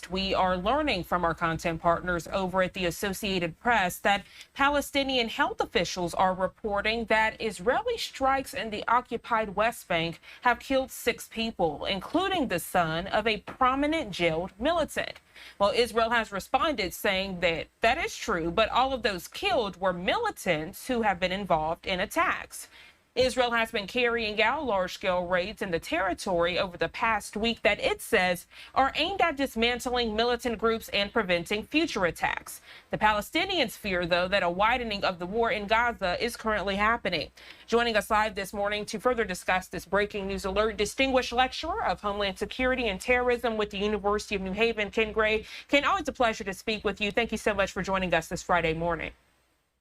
East, we are learning from our content partners over at the Associated Press that Palestinian health officials are reporting that Israeli strikes in the occupied West Bank have killed 6 people, including the son of a prominent jailed militant. Well, Israel has responded saying that that is true, but all of those killed were militants who have been involved in attacks. Israel has been carrying out large-scale raids in the territory over the past week that it says are aimed at dismantling militant groups and preventing future attacks. The Palestinians fear, though, that a widening of the war in Gaza is currently happening. Joining us live this morning to further discuss this breaking news alert, distinguished lecturer of Homeland Security and Terrorism with the University of New Haven, Ken Gray. Ken, always a pleasure to speak with you. Thank you so much for joining us this Friday morning.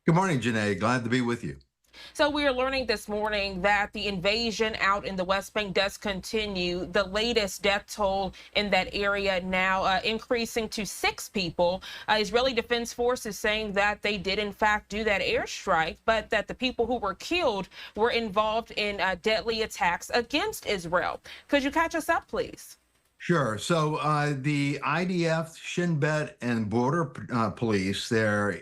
Good morning, Jeane. Glad to be with you. So we are learning this morning that the invasion out in the West Bank does continue. The latest death toll in that area now increasing to 6 people. Israeli Defense Forces saying that they did in fact do that airstrike, but that the people who were killed were involved in deadly attacks against Israel. Could you catch us up, please? Sure. So the IDF, Shin Bet, and Border Police there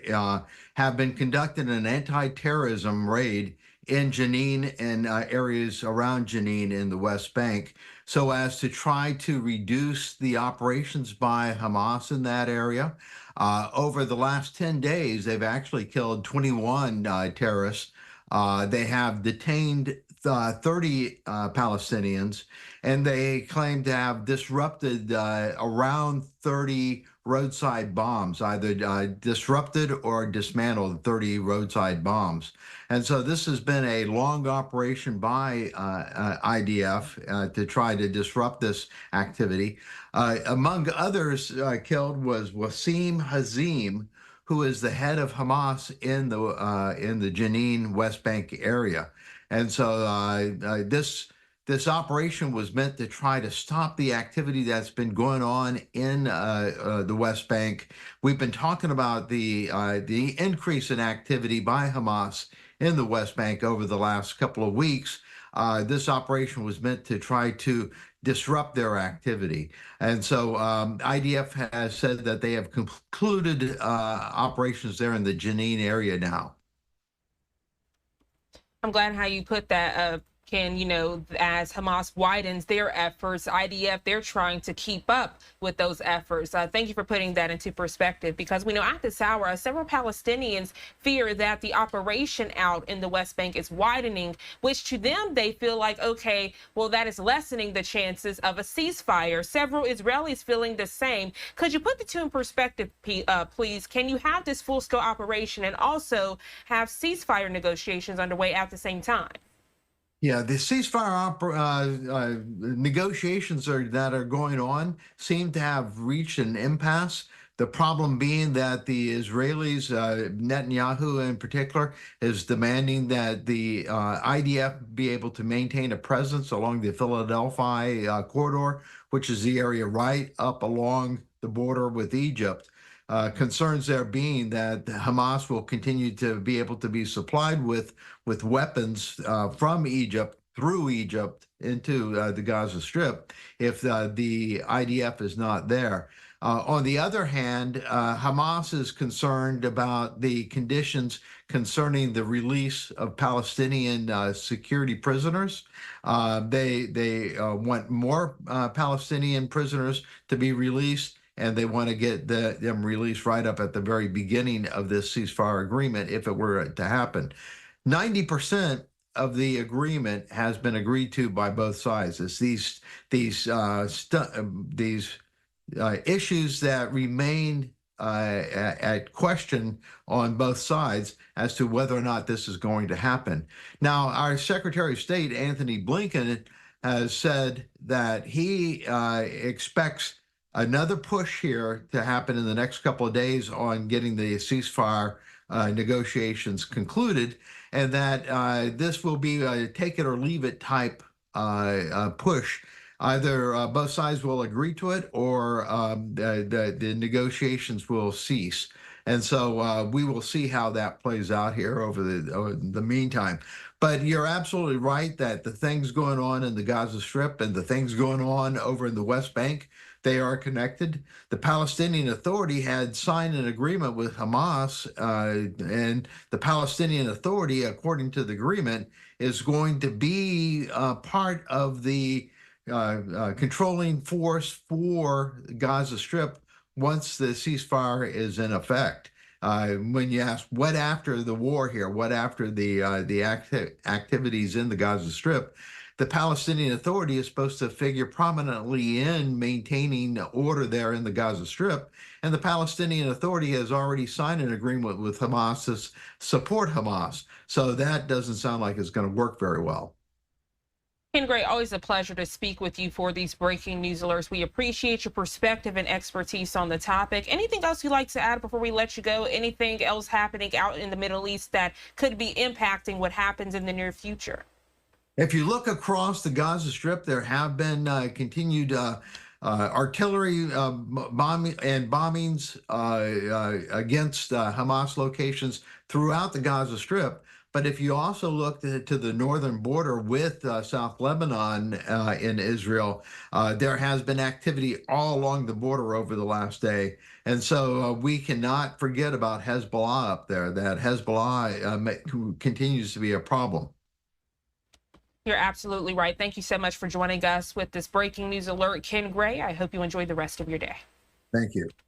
have been conducting an anti-terrorism raid in Jenin and areas around Jenin in the West Bank so as to try to reduce the operations by Hamas in that area. Over the last 10 days, they've actually killed 21 terrorists. They have detained 30 Palestinians, and they claim to have disrupted around 30 roadside bombs, either disrupted or dismantled 30 roadside bombs. And so this has been a long operation by IDF to try to disrupt this activity. Among others killed was Wassim Hazim, who is the head of Hamas in the Jenin West Bank area. And so this operation was meant to try to stop the activity that's been going on in the West Bank. We've been talking about the increase in activity by Hamas in the West Bank over the last couple of weeks. This operation was meant to try to disrupt their activity. And so IDF has said that they have concluded operations there in the Jenin area now. I'm glad how you put that, Ken. You know, as Hamas widens their efforts, IDF, they're trying to keep up with those efforts. Thank you for putting that into perspective, because we know at this hour, several Palestinians fear that the operation out in the West Bank is widening, which to them, they feel like, okay, well, that is lessening the chances of a ceasefire. Several Israelis feeling the same. Could you put the two in perspective, please? Can you have this full-scale operation and also have ceasefire negotiations underway at the same time? Yeah, the ceasefire negotiations that are going on seem to have reached an impasse. The problem being that the Israelis, Netanyahu in particular, is demanding that the IDF be able to maintain a presence along the Philadelphia corridor, which is the area right up along the border with Egypt. Concerns there being that Hamas will continue to be able to be supplied with weapons from Egypt, through Egypt, into the Gaza Strip if the IDF is not there. On the other hand, Hamas is concerned about the conditions concerning the release of Palestinian security prisoners. They want more Palestinian prisoners to be released, and they want to get them released right up at the very beginning of this ceasefire agreement, if it were to happen. 90% of the agreement has been agreed to by both sides. It's these issues that remain at question on both sides as to whether or not this is going to happen. Now, our Secretary of State, Anthony Blinken, has said that he expects another push here to happen in the next couple of days on getting the ceasefire negotiations concluded, and that this will be a take it or leave it type push. Either both sides will agree to it, or the negotiations will cease. And so we will see how that plays out here over the meantime. But you're absolutely right that the things going on in the Gaza Strip and the things going on over in the West Bank they are connected. The Palestinian Authority had signed an agreement with Hamas, and the Palestinian Authority, according to the agreement, is going to be part of the controlling force for Gaza Strip once the ceasefire is in effect. When you ask what after the war here, what after the activities in the Gaza Strip, the Palestinian Authority is supposed to figure prominently in maintaining order there in the Gaza Strip, and the Palestinian Authority has already signed an agreement with Hamas to support Hamas. So that doesn't sound like it's going to work very well. Ken Gray, always a pleasure to speak with you for these breaking news alerts. We appreciate your perspective and expertise on the topic. Anything else you'd like to add before we let you go? Anything else happening out in the Middle East that could be impacting what happens in the near future? If you look across the Gaza Strip, there have been continued artillery bombings against Hamas locations throughout the Gaza Strip. But if you also look to the northern border with South Lebanon in Israel, there has been activity all along the border over the last day. And so we cannot forget about Hezbollah up there, that Hezbollah continues to be a problem. You're absolutely right. Thank you so much for joining us with this breaking news alert, Ken Gray. I hope you enjoy the rest of your day. Thank you.